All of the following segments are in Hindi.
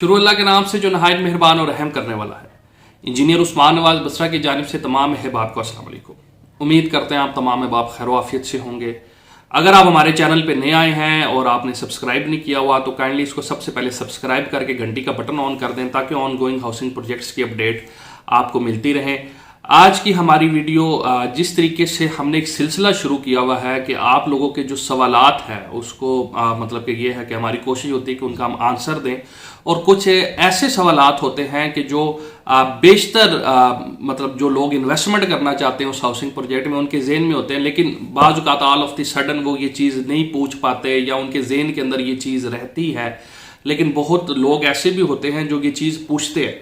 शुरू अल्लाह के नाम से जो नहायत मेहरबान और रहम करने वाला है। इंजीनियर उस्मान नवाज बसरा की जानिब से तमाम अहबाब को अस्सलाम वालेकुम। उम्मीद करते हैं आप तमाम अहबाब खैर आफियत से होंगे। अगर आप हमारे चैनल पे नए आए हैं और आपने सब्सक्राइब नहीं किया हुआ तो काइंडली इसको सबसे पहले सब्सक्राइब करके घंटी का बटन ऑन कर दें ताकि ऑन गोइंग हाउसिंग प्रोजेक्ट्स की अपडेट आपको मिलती रहे। आज की हमारी वीडियो जिस तरीके से हमने एक सिलसिला शुरू किया हुआ है कि आप लोगों के जो सवालात हैं उसको मतलब कि ये है कि हमारी कोशिश होती है कि उनका हम आंसर दें, और कुछ ऐसे सवालात होते हैं कि जो बेशतर मतलब जो लोग इन्वेस्टमेंट करना चाहते हैं उस हाउसिंग प्रोजेक्ट में उनके जेहन में होते हैं, लेकिन बाज़ औक़ात ऑल ऑफ द सडन वो ये चीज़ नहीं पूछ पाते या उनके जेहन के अंदर ये चीज़ रहती है। लेकिन बहुत लोग ऐसे भी होते हैं जो ये चीज़ पूछते हैं,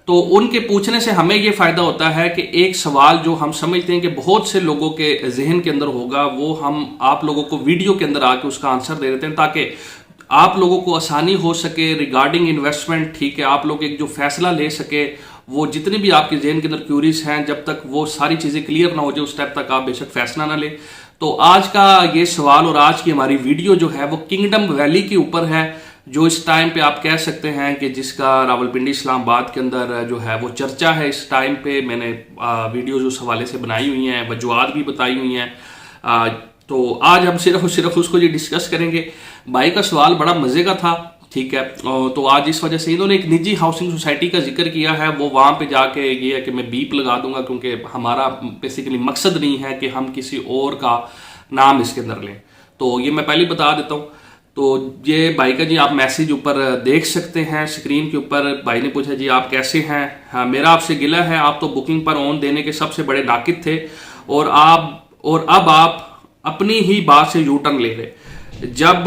तो उनके पूछने से हमें ये फ़ायदा होता है कि एक सवाल जो हम समझते हैं कि बहुत से लोगों के जहन के अंदर होगा वो हम आप लोगों को वीडियो के अंदर आके उसका आंसर दे देते हैं ताकि आप लोगों को आसानी हो सके रिगार्डिंग इन्वेस्टमेंट। ठीक है, आप लोग एक जो फैसला ले सके, वो जितनी भी आपके जहन के अंदर क्यूरीज हैं जब तक वो सारी चीज़ें क्लियर ना हो जाए उस टाइम तक आप बेशक फैसला ना ले। तो आज का ये सवाल और आज की हमारी वीडियो जो है वो किंगडम वैली के ऊपर है, जो इस टाइम पे आप कह सकते हैं कि जिसका रावलपिंडी इस्लामाबाद के अंदर जो है वो चर्चा है। इस टाइम पे मैंने वीडियोज उस हवाले से बनाई हुई हैं, वजूहात भी बताई हुई हैं। तो आज हम सिर्फ उसको ये डिस्कस करेंगे। भाई का सवाल बड़ा मज़े का था, ठीक है, तो आज इस वजह से इन्होंने एक निजी हाउसिंग सोसाइटी का जिक्र किया है। वो वहाँ पे जाके ये है कि मैं बीप लगा दूंगा क्योंकि हमारा बेसिकली मकसद नहीं है कि हम किसी और का नाम इसके अंदर लें, तो ये मैं पहले बता देता हूँ। तो ये भाई का जी आप मैसेज ऊपर देख सकते हैं स्क्रीन के ऊपर। भाई ने पूछा जी आप कैसे हैं, हाँ मेरा आपसे गिला है, आप तो बुकिंग पर ऑन देने के सबसे बड़े नाकिद थे और अब आप अपनी ही बात से यू टर्न ले रहे। जब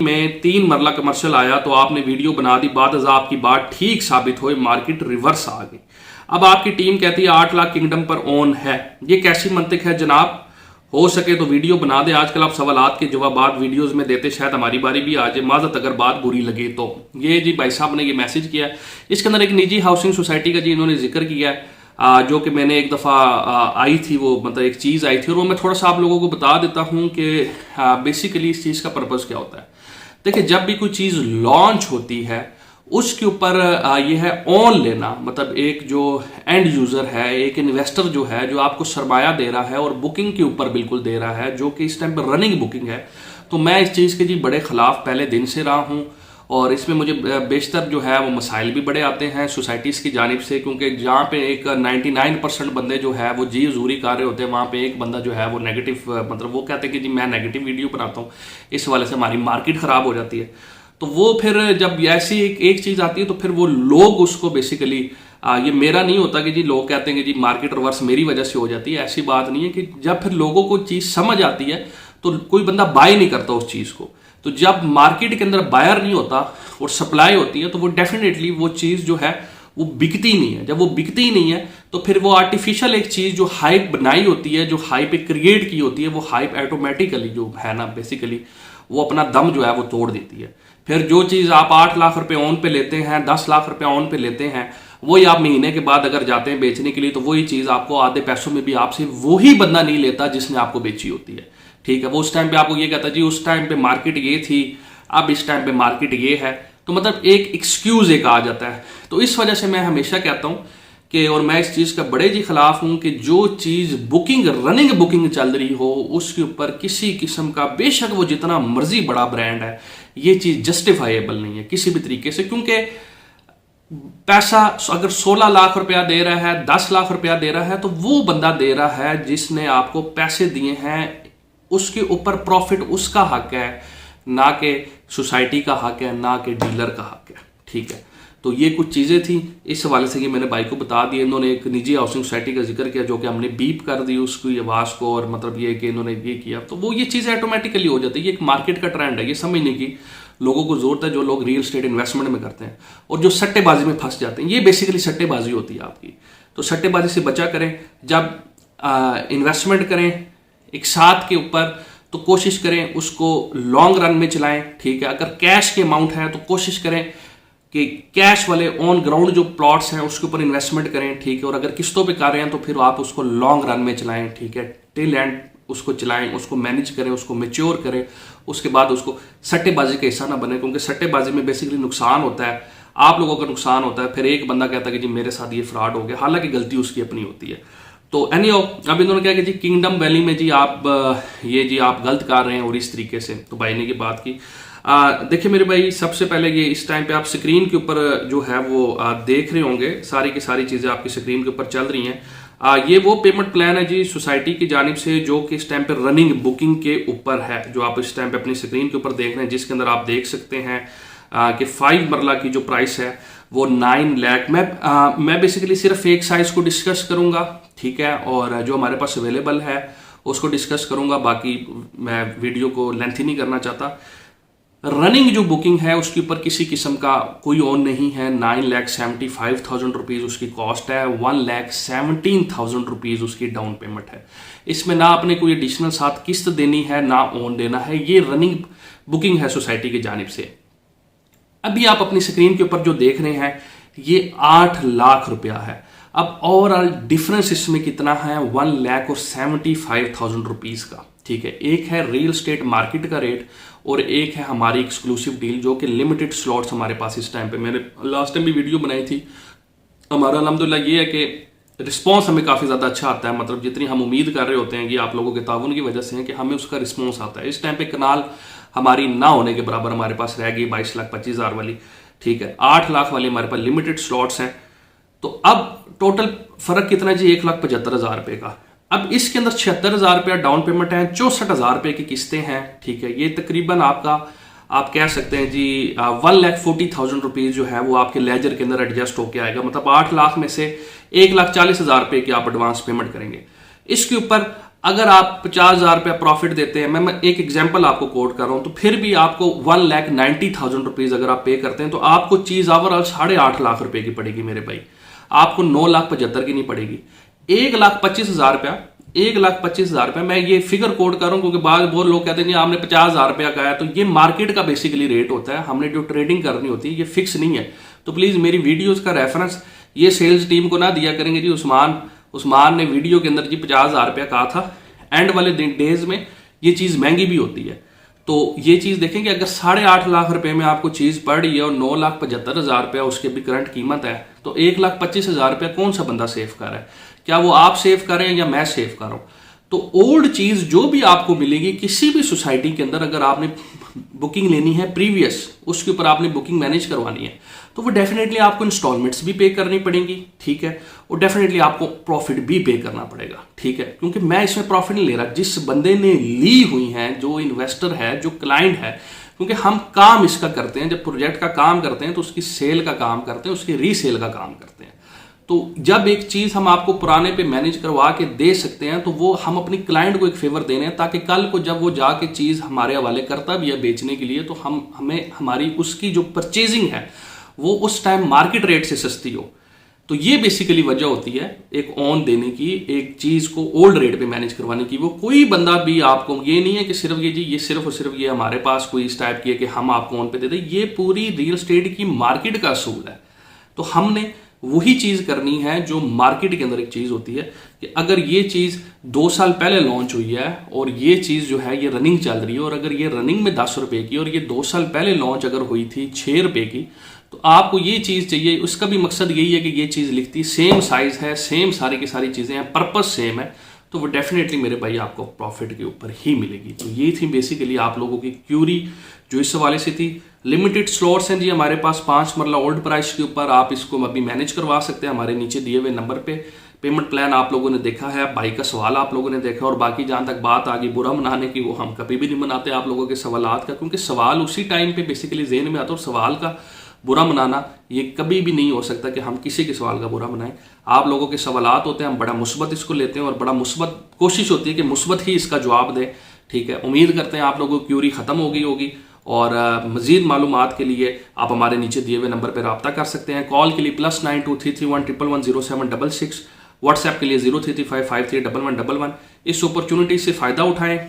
में 3 मरला कमर्शियल आया तो आपने वीडियो बना दी, बाद आपकी बात ठीक साबित हुई, मार्केट रिवर्स आ गई। अब आपकी टीम कहती है 8 लाख किंगडम पर ऑन है, ये कैसी मंतिक है जनाब? हो सके तो वीडियो बना दे। आजकल आप सवालात के जवाब वीडियोस में देते, शायद हमारी बारी भी आ जाए, माजत अगर बात बुरी लगे तो। ये जी भाई साहब ने ये मैसेज किया, इसके अंदर एक निजी हाउसिंग सोसाइटी का जी इन्होंने जिक्र किया है, जो कि मैंने एक दफ़ा आई थी, वो मतलब एक चीज़ आई थी और वो मैं थोड़ा सा आप लोगों को बता देता हूँ कि बेसिकली इस चीज़ का पर्पज़ क्या होता है। देखिए, जब भी कोई चीज़ लॉन्च होती है उसके ऊपर ये है ऑन लेना, मतलब एक जो एंड यूज़र है, एक इन्वेस्टर जो है जो आपको सरमाया दे रहा है और बुकिंग के ऊपर बिल्कुल दे रहा है, जो कि इस टाइम पर रनिंग बुकिंग है। तो मैं इस चीज़ के जी बड़े ख़िलाफ़ पहले दिन से रहा हूँ और इसमें मुझे बेशतर जो है वो मसाइल भी बड़े आते हैं सोसाइटीज़ की जानिब से, क्योंकि जहाँ पे एक 99% बंदे जो है वो जी हजूरी कर रहे होते हैं, वहाँ पे एक बंदा जो है वो नेगेटिव मतलब वो कहते हैं कि जी मैं नेगेटिव वीडियो बनाता हूँ, इस वाले से हमारी मार्केट ख़राब हो जाती है। तो वो फिर जब ऐसी एक चीज़ आती है तो फिर वो लोग उसको बेसिकली ये मेरा नहीं होता कि जी लोग कहते हैं कि जी मार्केट रिवर्स मेरी वजह से हो जाती है, ऐसी बात नहीं है। कि जब फिर लोगों को चीज़ समझ आती है तो कोई बंदा बाय नहीं करता उस चीज़ को। तो जब मार्केट के अंदर बायर नहीं होता और सप्लाई होती है तो वो डेफिनेटली वो चीज़ जो है वो बिकती नहीं है। जब वो बिकती ही नहीं है तो फिर वो आर्टिफिशियल एक चीज़ जो हाइप बनाई होती है, जो हाइप एक क्रिएट की होती है, वो हाइप ऑटोमेटिकली जो है ना बेसिकली वो अपना दम जो है वो तोड़ देती है। फिर जो चीज़ आप 8 लाख रुपए ऑन पे लेते हैं, 10 लाख रुपए ऑन पे लेते हैं, वही आप महीने के बाद अगर जाते हैं बेचने के लिए तो वही चीज़ आपको आधे पैसों में भी आपसे वही बंदा नहीं लेता जिसने आपको बेची होती है। ठीक है, वो उस टाइम पे आपको ये कहता है जी उस टाइम पे मार्केट ये थी, अब इस टाइम पे मार्केट ये है, तो मतलब एक एक्सक्यूज एक आ जाता है। तो इस वजह से मैं हमेशा कहता हूँ कि, और मैं इस चीज़ का बड़े जी खिलाफ हूँ कि जो चीज़ बुकिंग रनिंग बुकिंग चल रही हो उसके ऊपर किसी किस्म का, बेशक वो जितना मर्जी बड़ा ब्रांड है, ये चीज़ जस्टिफाइबल नहीं है किसी भी तरीके से। क्योंकि पैसा अगर 16 लाख रुपया दे रहा है, 10 लाख रुपया दे रहा है, तो वो बंदा दे रहा है जिसने आपको पैसे दिए हैं, उसके ऊपर प्रॉफिट उसका हक है, ना कि सोसाइटी का हक है, ना कि डीलर का हक है। ठीक है, तो ये कुछ चीज़ें थी, इस हवाले से ये मैंने भाई को बता दिया। इन्होंने एक निजी हाउसिंग सोसाइटी का जिक्र किया जो कि हमने बीप कर दी उसकी आवाज़ को, और मतलब ये कि इन्होंने ये किया तो वो ये चीज़ें ऑटोमेटिकली हो जाती है। ये एक मार्केट का ट्रेंड है, ये समझने की लोगों को ज़रूरत है जो लोग रियल स्टेट इन्वेस्टमेंट में करते हैं और जो सट्टेबाजी में फंस जाते हैं। ये बेसिकली सट्टेबाजी होती है आपकी, तो सट्टेबाजी से बचा करें। जब इन्वेस्टमेंट करें एक साथ के ऊपर तो कोशिश करें उसको लॉन्ग रन में चलाएं। ठीक है, अगर कैश के अमाउंट है तो कोशिश करें कि कैश वाले ऑन ग्राउंड जो प्लॉट्स हैं उसके ऊपर इन्वेस्टमेंट करें। ठीक है, और अगर किस्तों पे कर रहे हैं तो फिर आप उसको लॉन्ग रन में चलाएं। ठीक है, टिल एंड उसको चलाएं, उसको मैनेज करें, उसको मैच्योर करें, उसके बाद उसको सट्टेबाजी का हिस्सा ना बने, क्योंकि सट्टेबाजी में बेसिकली नुकसान होता है, आप लोगों का नुकसान होता है। फिर एक बंदा कहता है कि जी मेरे साथ ये फ्रॉड हो गया, हालांकि गलती उसकी अपनी होती है। तो एनीहाउ अब इन्होंने क्या कि जी किंगडम वैली में जी आप आप गलत कर रहे हैं और इस तरीके से, तो भाई ने की बात की। देखिए मेरे भाई, सबसे पहले ये इस टाइम पे आप स्क्रीन के ऊपर जो है वो देख रहे होंगे, सारी की सारी चीज़ें आपकी स्क्रीन के ऊपर चल रही हैं। ये वो पेमेंट प्लान है जी सोसाइटी की जानिब से, जो कि इस टाइम पे रनिंग बुकिंग के ऊपर है, जो आप इस टाइम पे अपनी स्क्रीन के ऊपर देख रहे हैं, जिसके अंदर आप देख सकते हैं कि 5 मरला की जो प्राइस है वो 9 लाख। मैं बेसिकली सिर्फ एक साइज को डिस्कस करूंगा, ठीक है, और जो हमारे पास अवेलेबल है उसको डिस्कस करूंगा, बाकी मैं वीडियो को लेंथी नहीं करना चाहता। रनिंग जो बुकिंग है उसके ऊपर किसी किस्म का कोई ऑन नहीं है। 9,75,000 रुपीज़ उसकी कॉस्ट है, 1,17,000 रुपीज़ उसकी डाउन पेमेंट है। इसमें ना आपने कोई एडिशनल साथ किस्त देनी है, ना ऑन देना है, ये रनिंग बुकिंग है सोसाइटी की जानिब से। अभी आप अपनी स्क्रीन के ऊपर जो देख रहे हैं ये 8 लाख रुपया है। अब ओवरऑल डिफरेंस इसमें कितना है, 1,75,000 रुपीज़ का, ठीक है। एक है रियल स्टेट मार्केट का रेट और एक है हमारी एक्सक्लूसिव डील, जो कि लिमिटेड स्लॉट्स हमारे पास इस टाइम पे, मैंने लास्ट टाइम भी वीडियो बनाई थी। हमारा अल्हम्दुलिल्लाह ये है कि रिस्पांस हमें काफ़ी ज़्यादा अच्छा आता है, मतलब जितनी हम उम्मीद कर रहे होते हैं कि आप लोगों के ताउन की वजह से है कि हमें उसका रिस्पॉन्स आता है। इस टाइम पे कनाल हमारी ना होने के बराबर हमारे पास रह गई 22,25,000 वाली, ठीक है। 8 लाख वाली हमारे पास लिमिटेड स्लॉट्स हैं। तो अब टोटल फर्क कितना जी, 1,75,000 रुपये का। अब इसके अंदर 76,000 रुपया डाउन पेमेंट है, 64,000 रुपये की किस्तें हैं, ठीक है। ये तकरीबन आपका आप कह सकते हैं जी 1,40,000 रुपीज़ जो है वो आपके लेजर के अंदर एडजस्ट होकर आएगा। मतलब 8 लाख में से 1,40,000 रुपये की आप एडवांस पेमेंट करेंगे। इसके ऊपर अगर आप 50,000 रुपया प्रॉफिट देते हैं, मैं एक एग्जांपल आपको कोट कर रहा हूं, तो फिर भी आपको 1,90,000 रुपीज़ अगर आप पे करते हैं तो आपको चीज़ ओवरऑल 8.5 लाख रुपए की पड़ेगी मेरे भाई, आपको 9,75,000 की नहीं पड़ेगी। 1,25,000 रुपया, 1,25,000 रुपया मैं ये फिगर कोड कर रहा हूं क्योंकि बाद बहुत लोग कहते हैं जी आपने 50,000 रुपया कहा है, तो ये मार्केट का बेसिकली रेट होता है। हमने जो ट्रेडिंग करनी होती है ये फिक्स नहीं है। तो प्लीज़ मेरी वीडियोज़ का रेफरेंस ये सेल्स टीम को ना दिया करेंगे जी उस्मान ने वीडियो के अंदर जी 50,000 रुपया कहा था। एंड वाले डेज में ये चीज़ महंगी भी होती है, तो ये चीज़ देखेंगे। अगर 8.5 लाख रुपए में आपको चीज़ पड़ रही है और 9,75,000 रुपया उसकी भी करंट कीमत है, तो 1,25,000 रुपया कौन सा बंदा सेव कर रहा है? क्या वो आप सेव कर रहे हैं या मैं सेव कर रहा हूँ? तो ओल्ड चीज़ जो भी आपको मिलेगी किसी भी सोसाइटी के अंदर, अगर आपने बुकिंग लेनी है प्रीवियस, उसके ऊपर आपने बुकिंग मैनेज करवानी है, तो वो डेफिनेटली आपको इंस्टॉलमेंट्स भी पे करनी पड़ेंगी, ठीक है, और डेफिनेटली आपको प्रॉफिट भी पे करना पड़ेगा, ठीक है। क्योंकि मैं इसमें प्रॉफिट नहीं ले रहा, जिस बंदे ने ली हुई है, जो इन्वेस्टर है, जो क्लाइंट है, क्योंकि हम काम इसका करते हैं, जब प्रोजेक्ट का काम करते हैं तो उसकी सेल का काम करते हैं, उसकी रीसेल का काम करते हैं। तो जब एक चीज़ हम आपको पुराने पे मैनेज करवा के दे सकते हैं तो वो हम अपनी क्लाइंट को एक फेवर दे रहे हैं, ताकि कल को जब वो जाके चीज़ हमारे हवाले करता भी है बेचने के लिए, तो हमें हमारी उसकी जो परचेजिंग है वो उस टाइम मार्केट रेट से सस्ती हो। तो ये बेसिकली वजह होती है एक ऑन देने की, एक चीज़ को ओल्ड रेट पे मैनेज करवाने की। वो कोई बंदा भी आपको, ये नहीं है कि सिर्फ ये सिर्फ और सिर्फ ये हमारे पास कोई इस टाइप की है कि हम आपको ऑन पे दे दें। ये पूरी रियल एस्टेट की मार्केट का असूल है। तो हमने वही चीज़ करनी है जो मार्केट के अंदर एक चीज़ होती है कि अगर ये चीज़ 2 साल पहले लॉन्च हुई है और ये चीज़ जो है ये रनिंग चल रही है, और अगर ये रनिंग में 10 रुपए की और ये 2 साल पहले लॉन्च अगर हुई थी 6 रुपए की, तो आपको ये चीज़ चाहिए। उसका भी मकसद यही है कि ये चीज़ लिखती सेम साइज़ है, सेम सारी की सारी चीज़ें हैं, पर्पस सेम है, तो वो डेफिनेटली मेरे भाई आपको प्रॉफिट के ऊपर ही मिलेगी। तो ये थी बेसिकली आप लोगों की क्यूरी जो इस हवाले से थी। लिमिटेड स्लॉट्स हैं जी हमारे पास 5 मरला ओल्ड प्राइस के ऊपर, आप इसको अभी मैनेज करवा सकते हैं हमारे नीचे दिए हुए नंबर पे। पेमेंट प्लान आप लोगों ने देखा है, भाई का सवाल आप लोगों ने देखा, और बाकी जहाँ तक बात आ गई बुरा मनाने की, वो हम कभी भी नहीं मनाते आप लोगों के सवालात का, क्योंकि सवाल उसी टाइम पे बेसिकली जेहन में आता है, और सवाल का बुरा मनाना ये कभी भी नहीं हो सकता कि हम किसी के सवाल का बुरा मनाएं। आप लोगों के सवालात होते हैं, हम बड़ा मुस्बत इसको लेते हैं और बड़ा मुस्बत कोशिश होती है कि मुस्बत ही इसका जवाब दें, ठीक है। उम्मीद करते हैं आप लोगों की क्यूरी ख़त्म हो गई होगी, और मज़ीद मालूमात के लिए आप हमारे नीचे दिए हुए नंबर पर रब्ता कर सकते हैं। कॉल के लिए +923311110766, व्हाट्सएप के लिए 0335531111। इस अपॉर्चुनिटी से फ़ायदा उठाएं,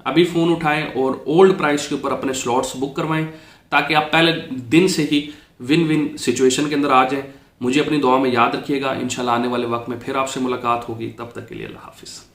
अभी फ़ोन उठाएं और ओल्ड प्राइस के ऊपर अपने स्लॉट्स बुक करवाएं, ताकि आप पहले दिन से ही विन विन सिचुएशन के अंदर आ जाएं। मुझे अपनी दुआ में याद रखिएगा। इंशाल्लाह आने वाले वक्त में फिर आपसे मुलाकात होगी, तब तक के लिए अल्लाह हाफिज़।